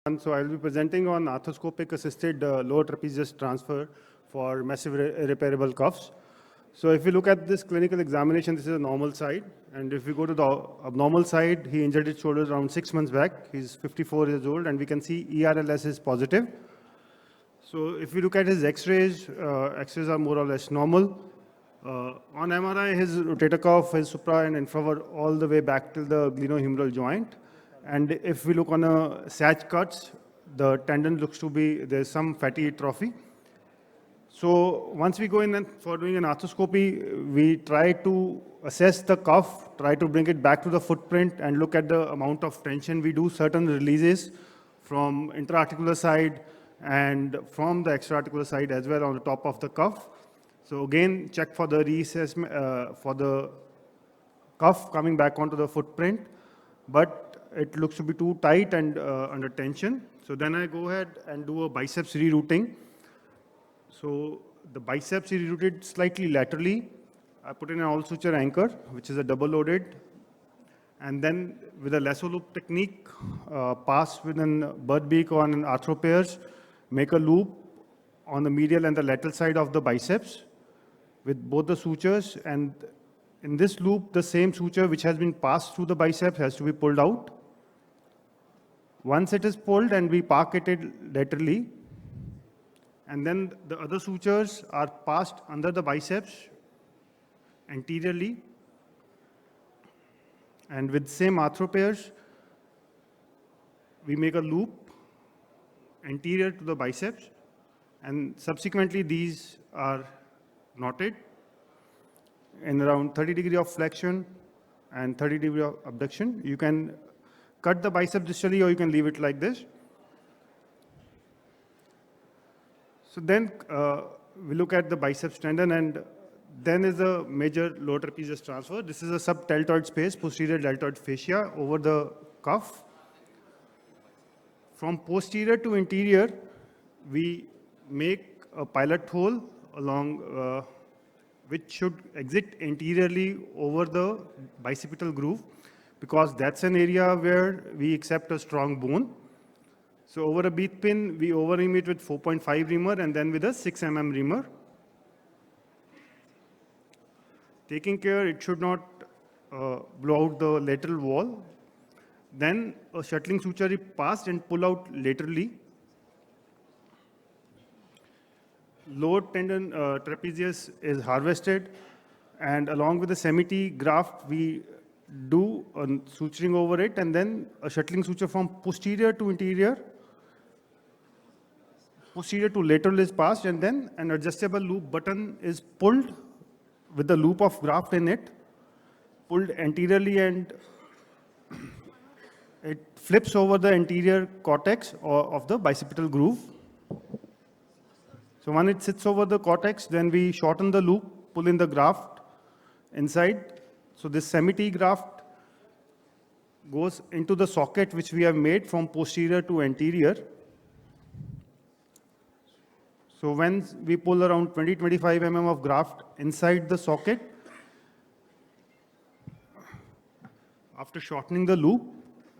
So I'll be presenting on arthroscopic assisted lower trapezius transfer for massive irreparable cuffs. So if you look at this clinical examination, this is a normal side. And if we go to the abnormal side, he injured his shoulders around 6 months back. He's 54 years old, and we can see ERLS is positive. So if we look at his X-rays, X-rays are more or less normal. On MRI, his rotator cuff, his supra and infra were all the way back till the glenohumeral joint. And if we look on a Sach cuts, the tendon looks to be, there's some fatty atrophy. So once we go in and for doing an arthroscopy, we try to assess the cuff, try to bring it back to the footprint and look at the amount of tension. We do certain releases from intra-articular side and from the extra-articular side as well on the top of the cuff. So again, check for the reassessment for the cuff coming back onto the footprint, but it looks to be too tight and under tension. So then I go ahead and do a biceps rerouting. So the biceps is rerouted slightly laterally. I put in an all suture anchor, which is a double loaded. And then with a lasso loop technique, pass with a bird beak on an arthro pairs, make a loop on the medial and the lateral side of the biceps with both the sutures. And in this loop, the same suture which has been passed through the bicep has to be pulled out. Once it is pulled and we park it laterally, and then the other sutures are passed under the biceps anteriorly. And with same arthro pairs, we make a loop anterior to the biceps, and subsequently these are knotted in around 30 degree of flexion and 30 degree of abduction. You can cut the bicep distally or you can leave it like this. So then we look at the biceps tendon, and then is a major lower trapezius transfer. This is a subdeltoid space, posterior deltoid fascia over the cuff. From posterior to interior, we make a pilot hole along which should exit anteriorly over the bicipital groove, because that's an area where we accept a strong bone. So over a bead pin, we over-ream it with 4.5 reamer and then with a 6 mm reamer. Taking care it should not blow out the lateral wall. Then a shuttling suture is passed and pull out laterally. Lower tendon trapezius is harvested, and along with the semi-T graft, we do a suturing over it, and then a shuttling suture from posterior to interior. Posterior to lateral is passed, and then an adjustable loop button is pulled with the loop of graft in it, pulled anteriorly, and it flips over the anterior cortex of the bicipital groove. So when it sits over the cortex, then we shorten the loop, pull in the graft inside. So this semi-T graft goes into the socket which we have made from posterior to anterior. So when we pull around 20-25 mm of graft inside the socket, after shortening the loop,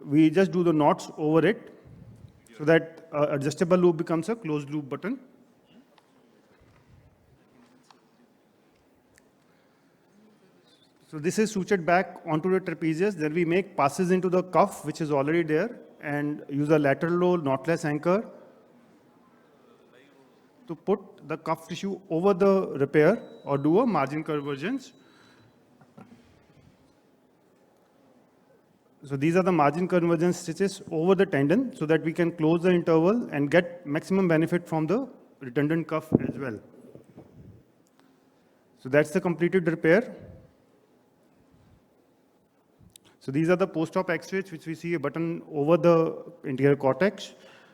we just do the knots over it so that adjustable loop becomes a closed loop button. So this is sutured back onto the trapezius. Then we make passes into the cuff, which is already there, and use a lateral roll knotless anchor to put the cuff tissue over the repair or do a margin convergence. So these are the margin convergence stitches over the tendon so that we can close the interval and get maximum benefit from the redundant cuff as well. So that's the completed repair. So these are the post-op X-rays, which we see a button over the anterior cortex.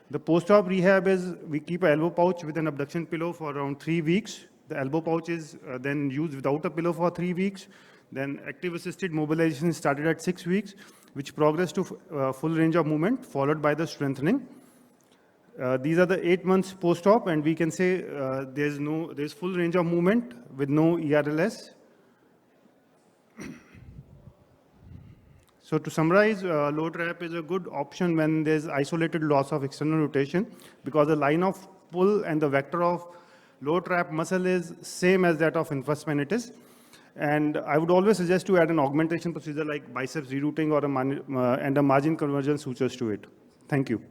The post-op rehab is we keep an elbow pouch with an abduction pillow for around 3 weeks. The elbow pouch is then used without a pillow for 3 weeks. Then active assisted mobilization is started at 6 weeks, which progress to full range of movement, followed by the strengthening. These are the 8 months post-op, and we can say there's full range of movement with no ERLS. So to summarize, low trap is a good option when there's isolated loss of external rotation because the line of pull and the vector of low trap muscle is same as that of infraspinatus. And I would always suggest to add an augmentation procedure like biceps rerouting or and a margin convergence sutures to it. Thank you.